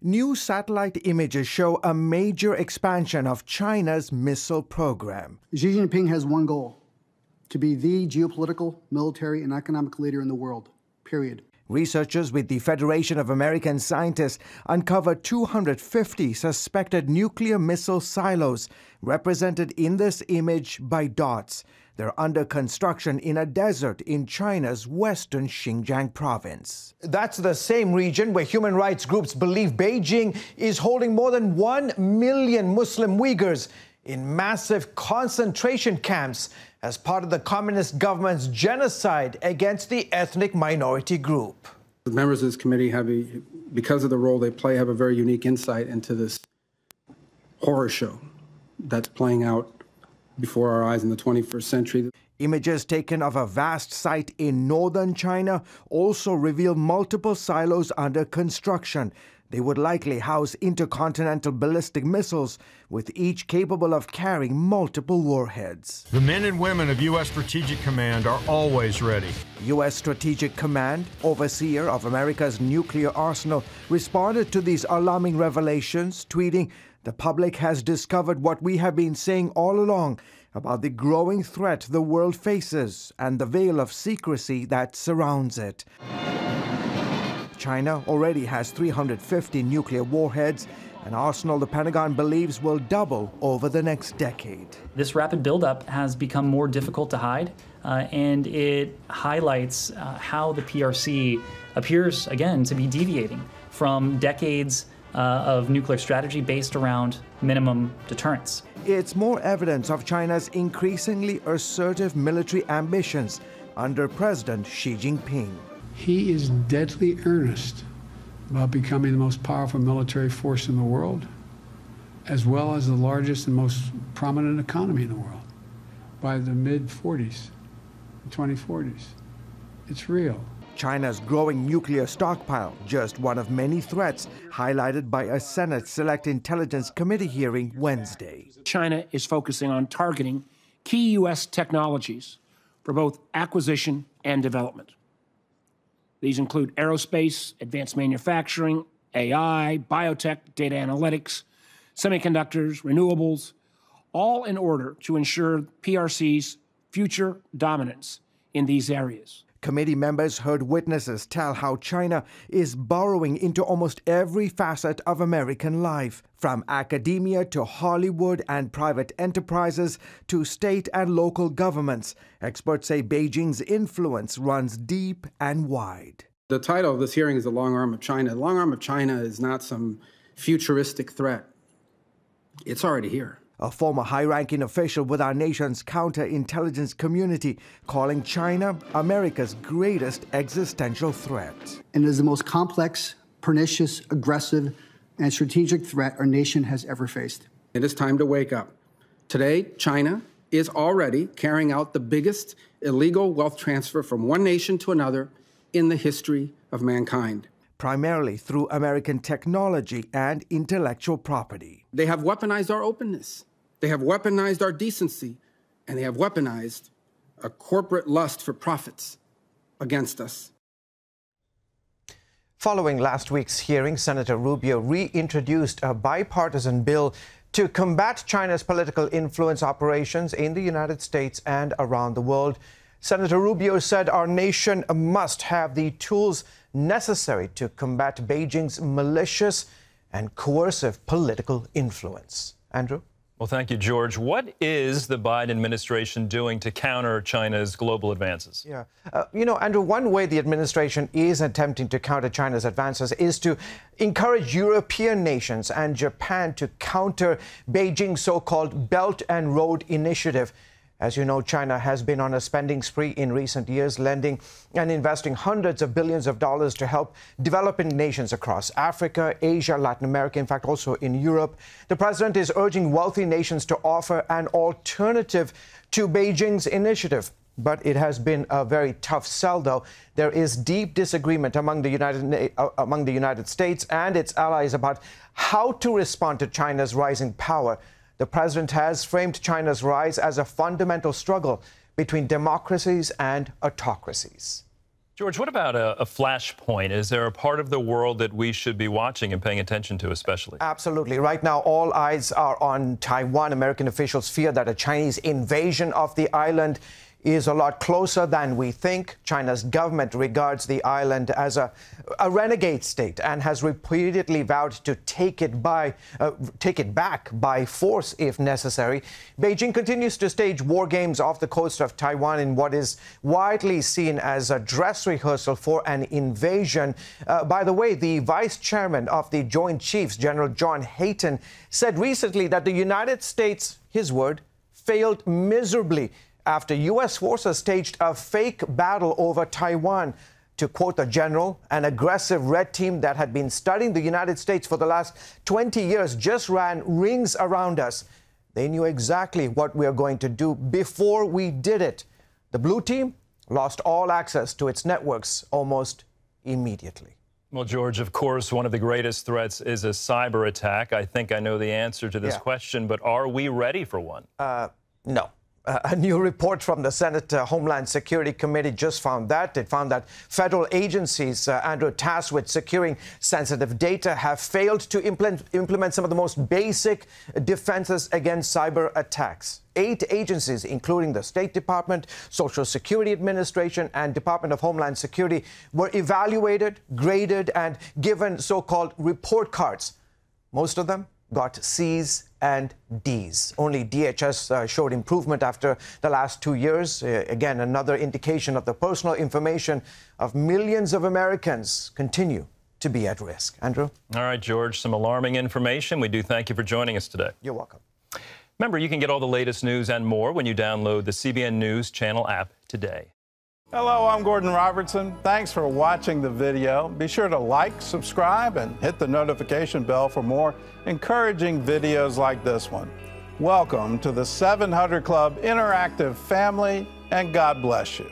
New satellite images show a major expansion of China's missile program. Xi Jinping has one goal: to be the geopolitical, military, and economic leader in the world, period. Researchers with the Federation of American Scientists uncovered 250 suspected nuclear missile silos, represented in this image by dots. They're under construction in a desert in China's western Xinjiang province. That's the same region where human rights groups believe Beijing is holding more than 1 million Muslim Uyghurs in massive concentration camps as part of the communist government's genocide against the ethnic minority group. The members of this committee because of the role they play, have a very unique insight into this horror show that's playing out before our eyes in the 21st century. Images taken of a vast site in northern China also reveal multiple silos under construction. They would likely house intercontinental ballistic missiles, with each capable of carrying multiple warheads. The men and women of U.S. Strategic Command are always ready. U.S. Strategic Command, overseer of America's nuclear arsenal, responded to these alarming revelations, tweeting, "The public has discovered what we have been saying all along about the growing threat the world faces and the veil of secrecy that surrounds it." China already has 350 nuclear warheads, an arsenal the Pentagon believes will double over the next decade. This rapid buildup has become more difficult to hide, and it highlights how the PRC appears, again, to be deviating from decades of nuclear strategy based around minimum deterrence. It's more evidence of China's increasingly assertive military ambitions under President Xi Jinping. He is deadly earnest about becoming the most powerful military force in the world, as well as the largest and most prominent economy in the world by the mid-40s, 2040s. It's real. China's growing nuclear stockpile, just one of many threats highlighted by a Senate Select Intelligence Committee hearing Wednesday. China is focusing on targeting key U.S. technologies for both acquisition and development. These include aerospace, advanced manufacturing, AI, biotech, data analytics, semiconductors, renewables, all in order to ensure PRC's future dominance in these areas. Committee members heard witnesses tell how China is burrowing into almost every facet of American life, from academia to Hollywood and private enterprises to state and local governments. Experts say Beijing's influence runs deep and wide. The title of this hearing is The Long Arm of China. The long arm of China is not some futuristic threat. It's already here. A former high-ranking official with our nation's counterintelligence community calling China America's greatest existential threat. And it is the most complex, pernicious, aggressive, and strategic threat our nation has ever faced. It is time to wake up. Today, China is already carrying out the biggest illegal wealth transfer from one nation to another in the history of mankind. Primarily through American technology and intellectual property. They have weaponized our openness. They have weaponized our decency. And they have weaponized a corporate lust for profits against us. Following last week's hearing, Senator Rubio reintroduced a bipartisan bill to combat China's political influence operations in the United States and around the world. Senator Rubio said our nation must have the tools necessary to combat Beijing's malicious and coercive political influence. Andrew? Well, thank you, George. What is the Biden administration doing to counter China's global advances? Yeah. Andrew, one way the administration is attempting to counter China's advances is to encourage European nations and Japan to counter Beijing's so-called Belt and Road Initiative. As you know, China has been on a spending spree in recent years, lending and investing hundreds of billions of dollars to help developing nations across Africa, Asia, Latin America, in fact, also in Europe. The president is urging wealthy nations to offer an alternative to Beijing's initiative. But it has been a very tough sell, though. There is deep disagreement among the United States and its allies about how to respond to China's rising power. The president has framed China's rise as a fundamental struggle between democracies and autocracies. George, what about a flashpoint? Is there a part of the world that we should be watching and paying attention to especially? Absolutely. Right now, all eyes are on Taiwan. American officials fear that a Chinese invasion of the island is a lot closer than we think. China's government regards the island as a renegade state and has repeatedly vowed to take it back by force if necessary. Beijing continues to stage war games off the coast of Taiwan in what is widely seen as a dress rehearsal for an invasion. By the way, the vice chairman of the Joint Chiefs, General John Hayton, said recently that the United States, his word, failed miserably after U.S. forces staged a fake battle over Taiwan. To quote the general, an aggressive red team that had been studying the United States for the last 20 years just ran rings around us. They knew exactly what we were going to do before we did it. The blue team lost all access to its networks almost immediately. Well, George, of course, one of the greatest threats is a cyber attack. I think I know the answer to this question, but are we ready for one? No. A new report from the Senate Homeland Security Committee just found that. It found that federal agencies, Andrew, tasked with securing sensitive data have failed to implement some of the most basic defenses against cyber attacks. 8 agencies, including the State Department, Social Security Administration, and Department of Homeland Security, were evaluated, graded, and given so-called report cards. Most of them got C's and D's. Only DHS showed improvement after the last 2 years. Again, another indication of the personal information of millions of Americans continue to be at risk. Andrew? All right, George, some alarming information. We do thank you for joining us today. You're welcome. Remember, you can get all the latest news and more when you download the CBN News Channel app today. Hello, I'm Gordon Robertson. Thanks for watching the video. Be sure to like, subscribe, and hit the notification bell for more encouraging videos like this one. Welcome to the 700 Club Interactive family, and God bless you.